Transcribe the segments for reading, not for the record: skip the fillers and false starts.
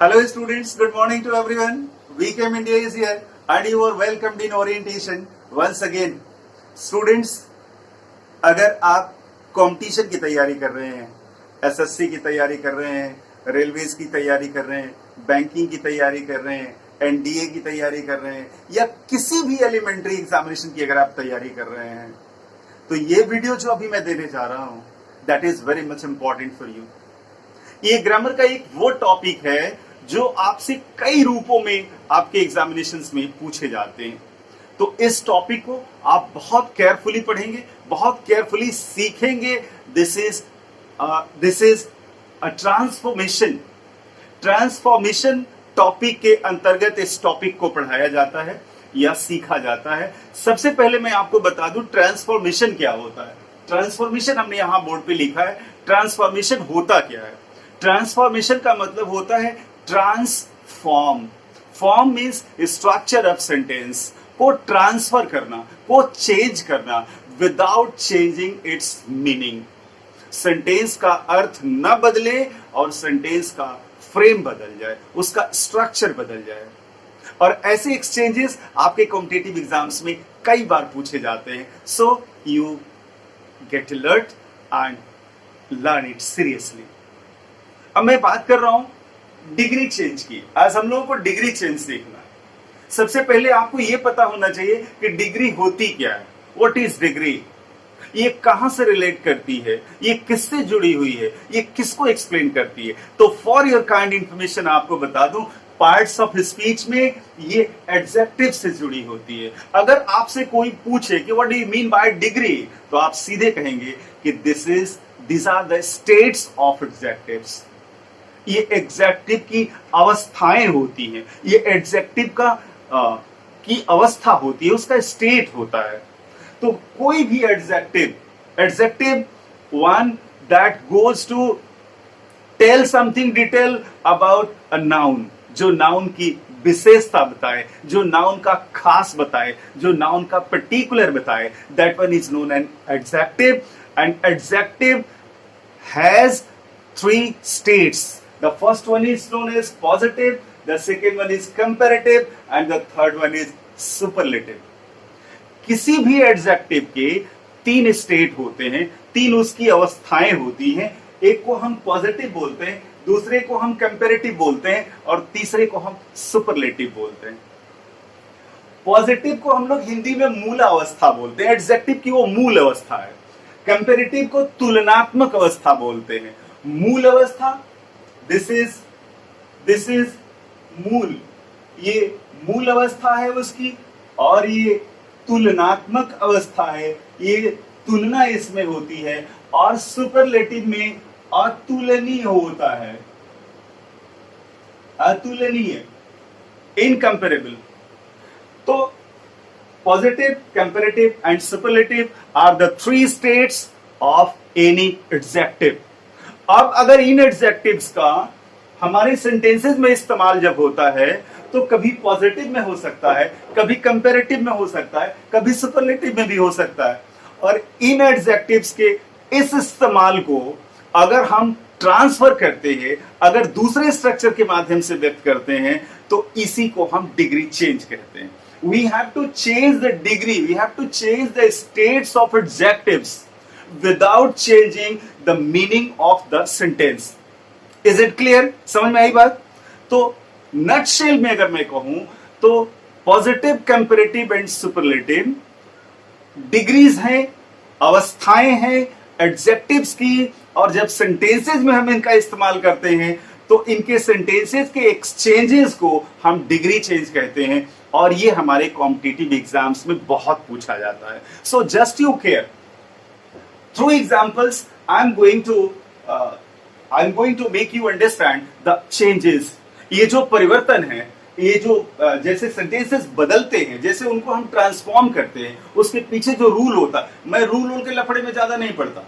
Hello students, good morning to everyone. VCAM India is here and you are welcomed in orientation once again. Students, अगर आप competition की तैयारी कर रहे हैं, एसएससी की तैयारी कर रहे हैं, रेलवेज की तैयारी कर रहे हैं, बैंकिंग की तैयारी कर रहे हैं, एनडीए की तैयारी कर रहे हैं या किसी भी एलिमेंट्री एग्जामिनेशन की अगर आप तैयारी कर रहे हैं, तो ये वीडियो जो अभी मैं देने जा रहा हूं, that is very much important for you. ये ग्रामर का एक वो टॉपिक है जो आपसे कई रूपों में आपके एग्जामिनेशंस में पूछे जाते हैं. तो इस टॉपिक को आप बहुत केयरफुली पढ़ेंगे, बहुत केयरफुली सीखेंगे. This is a transformation topic के अंतर्गत इस टॉपिक को पढ़ाया जाता है या सीखा जाता है. सबसे पहले मैं आपको बता दूं ट्रांसफॉर्मेशन क्या होता है. ट्रांसफॉर्मेशन हमने यहां बोर्ड पे लिखा है. ट्रांसफॉर्मेशन होता क्या है? ट्रांसफॉर्मेशन का मतलब होता है transform. Form means structure of sentence को ट्रांसफर करना, को चेंज करना without changing it's meaning. Sentence का अर्थ न बदले और सेंटेंस का फ्रेम बदल जाए, उसका स्ट्रक्चर बदल जाए. और ऐसे एक्सचेंजेस आपके कॉम्पिटिटिव एग्जाम्स में कई बार पूछे जाते हैं. So you get alert and learn it seriously. अब मैं बात कर रहा हूं डिग्री चेंज की. आज हम लोगों को डिग्री चेंज देखना है. सबसे पहले आपको यह पता होना चाहिए कि डिग्री होती क्या है. What is degree? ये कहां से रिलेट करती है, ये किससे जुड़ी हुई है, ये किसको एक्सप्लेन करती है. तो फॉर योर काइंड इंफॉर्मेशन आपको बता दूं, पार्ट्स ऑफ स्पीच में ये एडजेक्टिव से जुड़ी होती है. अगर आपसे कोई पूछे कि what do you mean by degree, तो आप सीधे कहेंगे कि this are the states of adjectives. ये एडजेक्टिव की अवस्थाएं होती हैं. ये एडजेक्टिव का की अवस्था होती है, उसका स्टेट होता है. तो कोई भी adjective one that goes to tell something detail about a noun, जो नाउन की विशेषता बताए, जो नाउन का खास बताए, जो नाउन का पर्टिकुलर बताए, that one is known an adjective. And adjective has three states. The first one is known as positive, the second one is comparative, and the third one is superlative. किसी भी adjective के तीन state होते हैं, तीन उसकी अवस्थाएं होती हैं. एक को हम पॉजिटिव बोलते हैं, दूसरे को हम कंपैरेटिव बोलते हैं और तीसरे को हम सुपरलेटिव बोलते हैं. पॉजिटिव को हम लोग हिंदी में मूल अवस्था बोलते हैं. एडजेक्टिव की वो मूल अवस्था है. कंपैरेटिव को तुलनात्मक अवस्था बोलते हैं. मूल अवस्था, दिस इज मूल, ये मूल अवस्था है उसकी. और ये तुलनात्मक अवस्था है, ये तुलना इसमें होती है. और सुपरलेटिव में अतुलनीय होता है, अतुलनीय, इनकंपेरेबल. तो positive, comparative and superlative are the three states of any adjective. अब अगर इन एडजेक्टिव्स का हमारे सेंटेंसेस में इस्तेमाल जब होता है, तो कभी पॉजिटिव में हो सकता है, कभी कंपैरेटिव में हो सकता है, कभी सुपरलेटिव में भी हो सकता है. और इन एडजेक्टिव्स के इस इस्तेमाल को अगर हम ट्रांसफर करते हैं, अगर दूसरे स्ट्रक्चर के माध्यम से व्यक्त करते हैं, तो इसी को हम डिग्री चेंज कहते हैं. We have to change the degree, we have to change the states of adjectives without changing the meaning of the sentence. Is it clear? समझ में आई बात? तो nutshell में अगर मैं कहूं तो positive, comparative and superlative degrees हैं, अवस्थाएं हैं एडजेक्टिव्स की. और जब सेंटेंसेस में हम इनका इस्तेमाल करते हैं, तो इनके सेंटेंसेस के एक्सचेंजेस को हम डिग्री चेंज कहते हैं. और ये हमारे कॉम्पिटिटिव एग्जाम्स में बहुत पूछा जाता है. So just you care. Through examples, I'm going to make you understand the changes. ये जो परिवर्तन है, ये जो जैसे सेंटेंसेस बदलते हैं, जैसे उनको हम ट्रांसफॉर्म करते हैं, उसके पीछे जो रूल होता है. मैं रूल के लफड़े में ज्यादा नहीं पड़ता.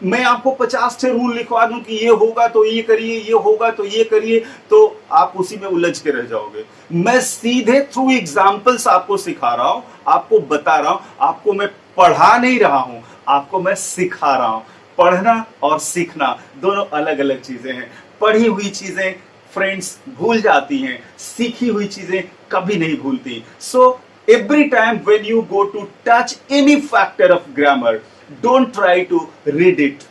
मैं आपको 50 से रूल लिखवा दूं कि ये होगा तो ये करिए, ये होगा तो ये करिए, तो आप उसी में उलझ के रह जाओगे. मैं सीधे थ्रू एग्जाम्पल्स आपको सिखा रहा हूं, आपको बता रहा हूं. आपको मैं पढ़ा नहीं रहा हूं, आपको मैं सिखा रहा हूं. पढ़ना और सीखना दोनों अलग अलग चीजें हैं. पढ़ी हुई चीजें फ्रेंड्स भूल जाती हैं, सीखी हुई चीजें कभी नहीं भूलती। So every time when you go to touch any factor of grammar, don't try to read it,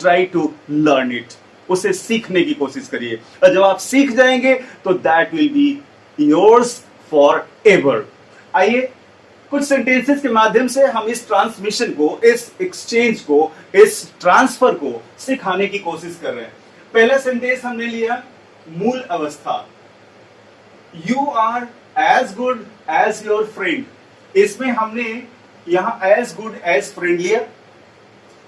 try to learn it. उसे सीखने की कोशिश करिए, और जब आप सीख जाएंगे तो that will be yours for ever. आइए कुछ सेंटेंसेस के माध्यम से हम इस ट्रांसमिशन को, इस एक्सचेंज को, इस ट्रांसफर को सिखाने की कोशिश कर रहे हैं। पहला सेंटेंस हमने लिया मूल अवस्था, you are as good as your friend. इसमें हमने यहां एज गुड एज फ्रेंड लिया।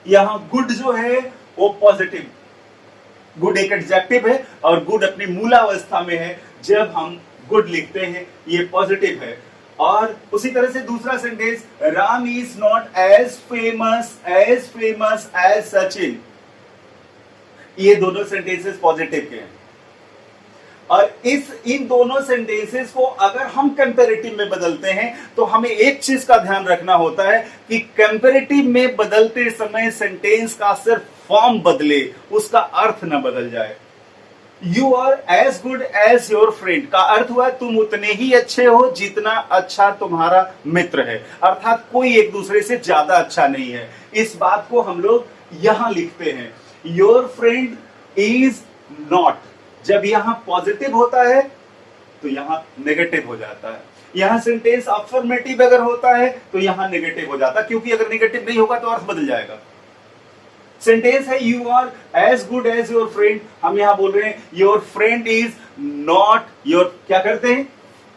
यहां गुड जो है वो पॉजिटिव, गुड एक एडजेक्टिव है और गुड अपनी मूलावस्था में है। जब हम गुड लिखते हैं ये पॉजिटिव है। और उसी तरह से दूसरा sentence, Ram is not as famous as Sachin. ये दोनों सेंटेंसेस पॉजिटिव के हैं। और इन दोनों सेंटेंसेस को अगर हम कंपैरेटिव में बदलते हैं तो हमें एक चीज का ध्यान रखना होता है कि कंपैरेटिव में बदलते समय सेंटेंस का सिर्फ फॉर्म बदले, उसका अर्थ ना बदल जाए। You are as good as your friend का अर्थ हुआ तुम उतने ही अच्छे हो जितना अच्छा तुम्हारा मित्र है, अर्थात कोई एक दूसरे से ज्यादा अच्छा नहीं है। इस बात को हम लोग यहां लिखते हैं, योर फ्रेंड इज नॉट। जब यहां पॉजिटिव होता है तो यहां नेगेटिव हो जाता है। यहां सेंटेंस अफर्मेटिव अगर होता है तो यहां नेगेटिव हो जाता है, क्योंकि अगर नेगेटिव नहीं होगा तो अर्थ बदल जाएगा। सेंटेंस है you are as good as your friend, हम यहां बोल रहे हैं your friend is not your. क्या करते हैं,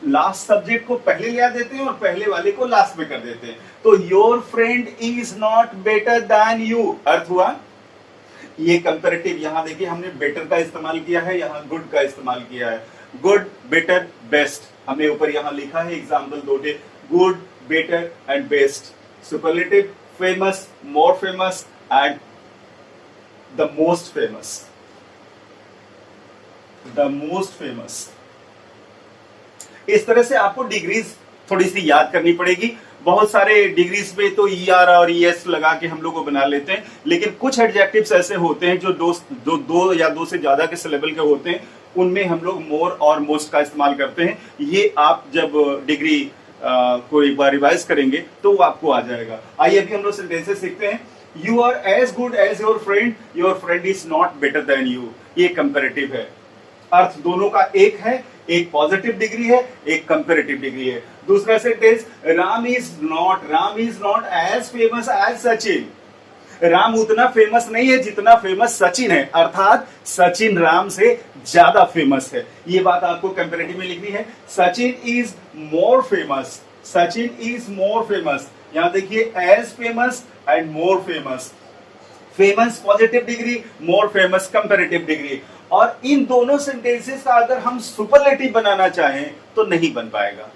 लास्ट सब्जेक्ट को पहले ले आ देते हैं और पहले वाले को लास्ट में कर देते हैं। तो your friend is not better than you, अर्थ हुआ ये कंपैरेटिव। यहां देखिए हमने बेटर का इस्तेमाल किया है, यहां गुड का इस्तेमाल किया है। गुड, बेटर, बेस्ट हमने ऊपर यहां लिखा है एग्जाम्पल दो, good, better and best. Superlative, famous, more famous and the most famous, the most famous. इस तरह से आपको डिग्रीज थोड़ी सी याद करनी पड़ेगी। बहुत सारे डिग्रीज पे तो ER और ES लगा के हम लोग को बना लेते हैं, लेकिन कुछ एडजेक्टिव्स ऐसे होते हैं जो दो या दो से ज्यादा के सिलेबल के होते हैं, उनमें हम लोग मोर और मोस्ट का इस्तेमाल करते हैं। ये आप जब डिग्री को एक बार रिवाइज करेंगे तो वो आपको आ जाएगा। आइए अभी हम लोग सेंटेंसेस सीखते हैं। You are as good as your friend is not better than you. ये कंपैरेटिव है, अर्थ दोनों का एक है, एक पॉजिटिव डिग्री है, एक कंपैरेटिव डिग्री है। दूसरा sentence, Ram is not as famous as Sachin. Ram उतना फेमस नहीं है जितना फेमस सचिन है, अर्थात सचिन राम से ज्यादा फेमस है। ये बात आपको कंपैरेटिव में लिखनी है। Sachin is more famous, Sachin is more famous. यहां देखिए as famous and more famous. Famous positive degree, more famous comparative degree. और इन दोनों सेंटेंसेस का अगर हम सुपरलेटिव बनाना चाहें तो नहीं बन पाएगा।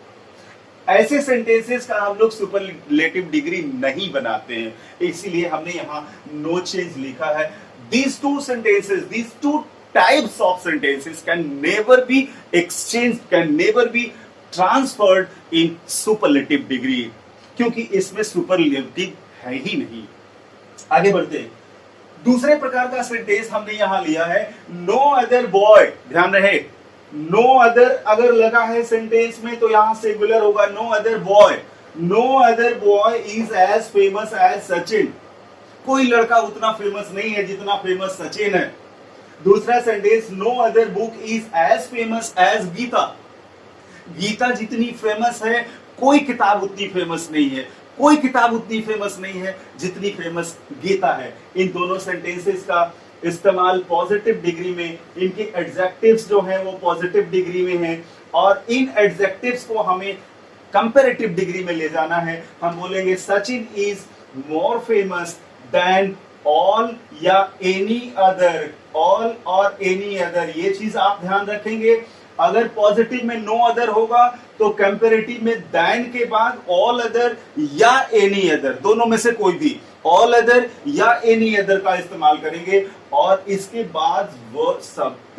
ऐसे सेंटेंसेस का हम लोग सुपरलेटिव डिग्री नहीं बनाते हैं, इसीलिए हमने यहां नो चेंज लिखा है। These two sentences, these two types of sentences can never be exchange, can never be transferred in superlative degree, क्योंकि इसमें सुपरलेटिव है ही नहीं। आगे बढ़ते हैं। दूसरे प्रकार का सेंटेंस हमने यहां लिया है, नो अदर बॉय। ध्यान रहे, नो अदर अगर लगा है सेंटेंस में तो यहां सिंगुलर होगा, no other boy. No other boy is as famous as Sachin. कोई लड़का उतना फेमस नहीं है जितना फेमस सचिन है। दूसरा sentence, no other book is as famous as Gita. Gita जितनी फेमस है कोई किताब उतनी फेमस नहीं है, कोई किताब उतनी फेमस नहीं है जितनी फेमस गीता है। इन दोनों सेंटेंसेस का इस्तेमाल पॉजिटिव डिग्री में, इनके एडजेक्टिव्स जो हैं वो पॉजिटिव डिग्री में हैं, और इन एडजेक्टिव्स को हमें कंपैरेटिव डिग्री में ले जाना है। हम बोलेंगे Sachin is more famous than all या एनी अदर। ऑल और एनी अदर, ये चीज आप ध्यान रखेंगे। अगर पॉजिटिव में नो अदर होगा तो कंपैरेटिव में देन के बाद ऑल अदर या एनी अदर, दोनों में से कोई भी, ऑल अदर या एनी अदर का इस्तेमाल करेंगे। और इसके बाद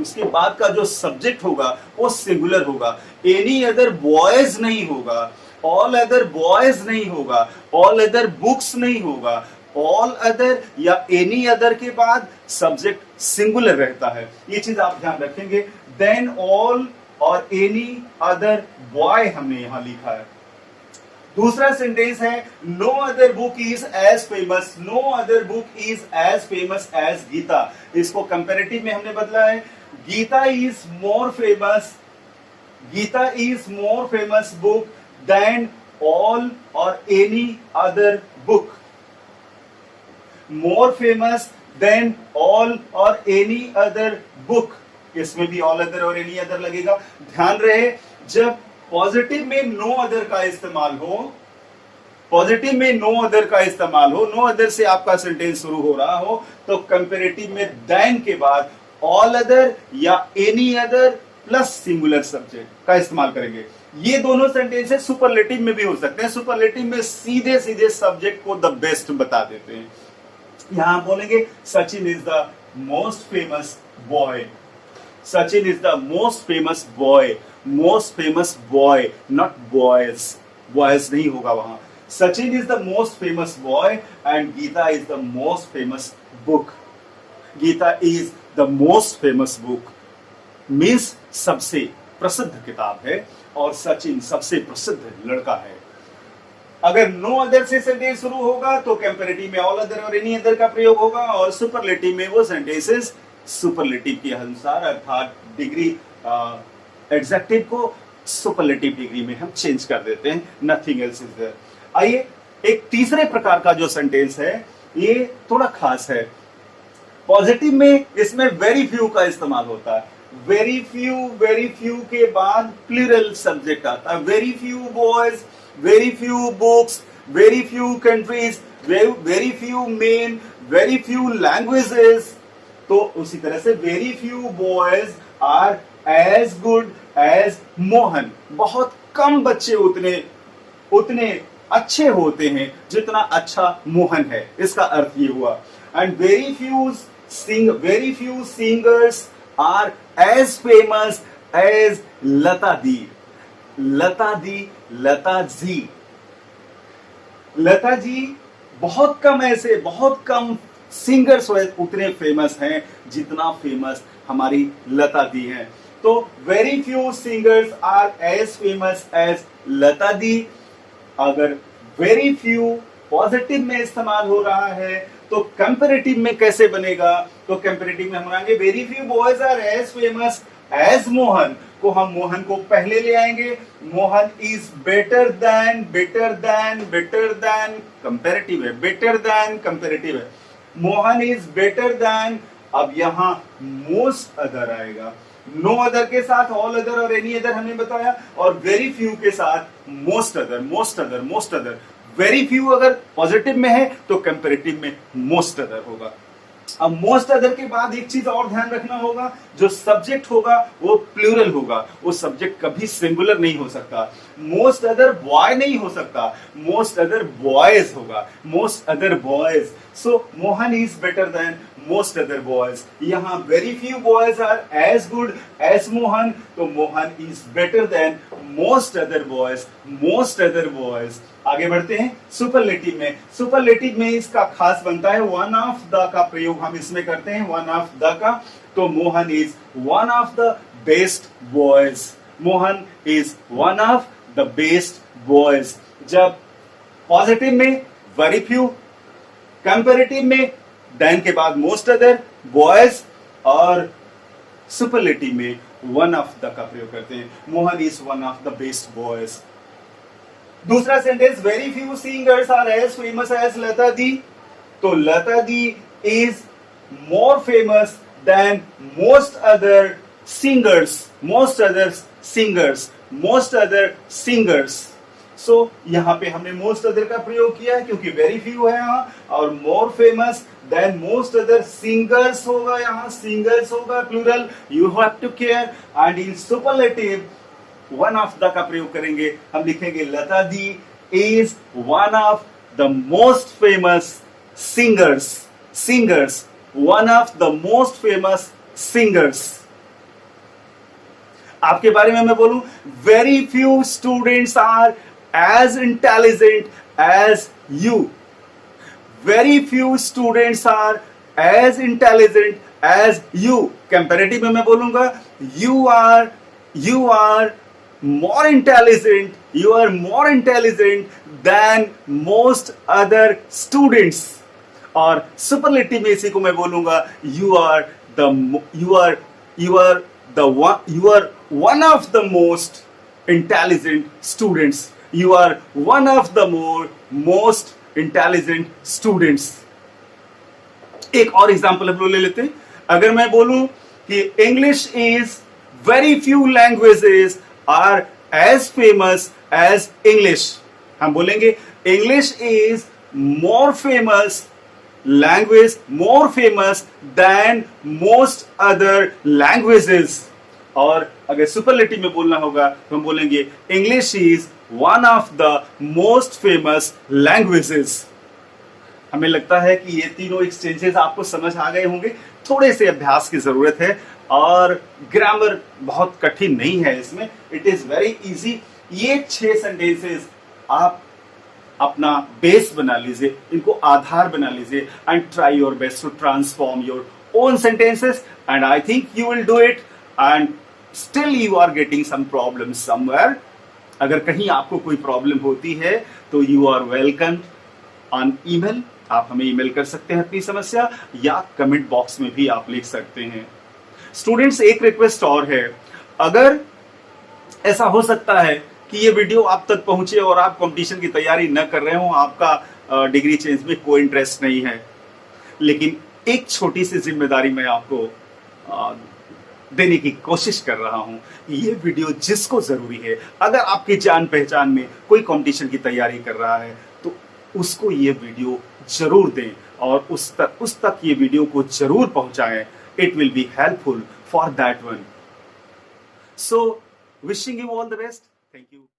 उसके बाद का जो सब्जेक्ट होगा वो सिंगुलर होगा। एनी अदर बॉयज नहीं होगा, ऑल अदर बॉयज नहीं होगा, ऑल अदर बुक्स नहीं होगा, ऑल अदर या एनी अदर के बाद सब्जेक्ट सिंगुलर रहता है, ये चीज आप ध्यान रखेंगे। देन ऑल और एनी अदर बॉय हमने यहां लिखा है। दूसरा सेंटेंस है no other book is as famous, no other book is as famous as Gita. इसको कंपैरेटिव में हमने बदला है, Gita is more famous, Gita is more famous book than all और any other book. More famous than all और any other book, इसमें भी all other और एनी अदर लगेगा। ध्यान रहे जब पॉजिटिव में नो अदर का इस्तेमाल हो, पॉजिटिव में नो अदर का इस्तेमाल हो, नो अदर से आपका सेंटेंस शुरू हो रहा हो, तो कंपैरेटिव में देन के बाद ऑल अदर या any other plus singular subject का इस्तेमाल करेंगे। ये दोनों सेंटेंसेस सुपरलेटिव में भी हो सकते हैं। सुपरलेटिव में सीधे सीधे सब्जेक्ट को द बेस्ट बता देते हैं। यहां बोलेंगे Sachin is the most famous boy, Sachin is the most famous boy, most famous boy not boys, boys नहीं होगा वहां। Sachin is the most famous boy and Gita is the most famous book. Gita is the most famous book means सबसे प्रसिद्ध किताब है और सचिन सबसे प्रसिद्ध लड़का है। अगर नो अदर से सेंटेंस शुरू होगा तो कंपैरेटिव में ऑल अदर और एनी अदर का प्रयोग होगा, और सुपरलेटिव में वो सेंटेंसेस सुपरलेटिव के अनुसार अर्थात डिग्री एडजेक्टिव को सुपरलेटिव डिग्री में हम चेंज कर देते हैं। Nothing else is there. आइए एक तीसरे प्रकार का जो सेंटेंस है ये थोड़ा खास है। पॉजिटिव में इसमें वेरी फ्यू का इस्तेमाल होता है। वेरी फ्यू के बाद प्लूरल सब्जेक्ट आता है। Very few boys, very few books, very few countries, very few men, very few languages. तो उसी तरह से very few boys are as good as Mohan. बहुत कम बच्चे उतने अच्छे होते हैं जितना अच्छा मोहन है, इसका अर्थ ये हुआ। And very few singers are as famous as Lata di. Lata di, Lata ji, Lata ji बहुत कम सिंगर्स उतने फेमस हैं जितना फेमस हमारी लता दी हैं। तो very few singers are as famous as Lata di. अगर वेरी फ्यू पॉजिटिव में इस्तेमाल हो रहा है तो कंपैरेटिव में कैसे बनेगा? तो कंपैरेटिव में हम आएंगे very few boys are as famous as Mohan को हम मोहन को पहले ले आएंगे। Mohan is better than comparative है, बेटर देन कंपैरेटिव है। मोहन इज बेटर देन, अब यहां मोस्ट अदर आएगा। नो अदर के साथ ऑल अदर और एनी अदर हमने बताया, और वेरी फ्यू के साथ मोस्ट अदर। वेरी फ्यू अगर पॉजिटिव में है तो कंपैरेटिव में मोस्ट अदर होगा। अब मोस्ट अदर के बाद एक चीज और ध्यान रखना होगा, जो सब्जेक्ट होगा वो प्लूरल होगा, वो सब्जेक्ट कभी सिंगुलर नहीं हो सकता। मोस्ट अदर बॉय नहीं हो सकता, मोस्ट अदर बॉयज होगा, most other boys. So Mohan is better than most other boys. यहां very few boys are as good as Mohan, तो Mohan is better than most other boys. आगे बढ़ते हैं सुपरलेटिव में। सुपरलेटिव में इसका खास बनता है वन ऑफ द का प्रयोग हम इसमें करते हैं, वन ऑफ द का। तो Mohan is one of the best boys, Mohan is one of the best boys. जब पॉजिटिव में वेरी फ्यू, कंपैरेटिव में देन के बाद मोस्ट अदर बॉयज, और सुपरलेटिव में वन ऑफ द का प्रयोग करते हैं। Mohan is one of the best boys. दूसरा sentence very few singers are as famous as Lata di, तो Lata di is more famous than most other singers. सो यहां पे हमने मोस्ट अदर का प्रयोग किया है क्योंकि वेरी फ्यू है यहां, और more famous than most other singers होगा, यहां सिंगर्स होगा plural, you have to care. And in superlative one of the का प्रयोग करेंगे, हम लिखेंगे Lata di is one of the most famous singers, one of the most famous singers. आपके बारे में मैं बोलूं, very few students are as intelligent as you, very few students are as intelligent as you. Comparative में मैं बोलूंगा you are more intelligent, you are more intelligent than most other students। और superlative में इसी को मैं बोलूंगा you are one of the most intelligent students, you are one of the most intelligent students। एक और एग्जांपल हम लोग ले लेते हैं। अगर मैं बोलूं कि English is very few languages are as famous as English, हम बोलेंगे English is more famous language, more famous than most other languages. और अगर सुपरलेटिव में बोलना होगा तो हम बोलेंगे English is one of the most famous languages. हमें लगता है कि ये तीनों एक्सचेंजेस आपको समझ आ गए होंगे। थोड़े से अभ्यास की जरूरत है और ग्रामर बहुत कठिन नहीं है इसमें, इट इज वेरी इजी। ये 6 सेंटेंसेस आप अपना बेस बना लीजिए, इनको आधार बना लीजिए and try your best to transform your own sentences and I think you will do it and still you are getting some problem somewhere. अगर कहीं आपको कोई प्रॉब्लम होती है तो you are welcome on email, आप हमें ईमेल कर सकते हैं अपनी समस्या, या कमेंट बॉक्स में भी आप लिख सकते हैं। स्टूडेंट्स, एक रिक्वेस्ट और है, अगर ऐसा हो सकता है कि ये वीडियो आप तक पहुंचे और आप कंपटीशन की तैयारी न कर रहे हो, आपका डिग्री चेंज में कोई इंटरेस्ट नहीं है, लेकिन एक छोटी सी जिम्मेदारी मैं आपको देने की कोशिश कर रहा हूं। ये वीडियो जिसको जरूरी है, अगर आपकी जान पहचान में कोई कंपटीशन की तैयारी कर रहा है तो उसको ये वीडियो जरूर दें और उस तक ये वीडियो को जरूर पहुंचाएं। It will be helpful for that one. So, wishing you all the best. Thank you.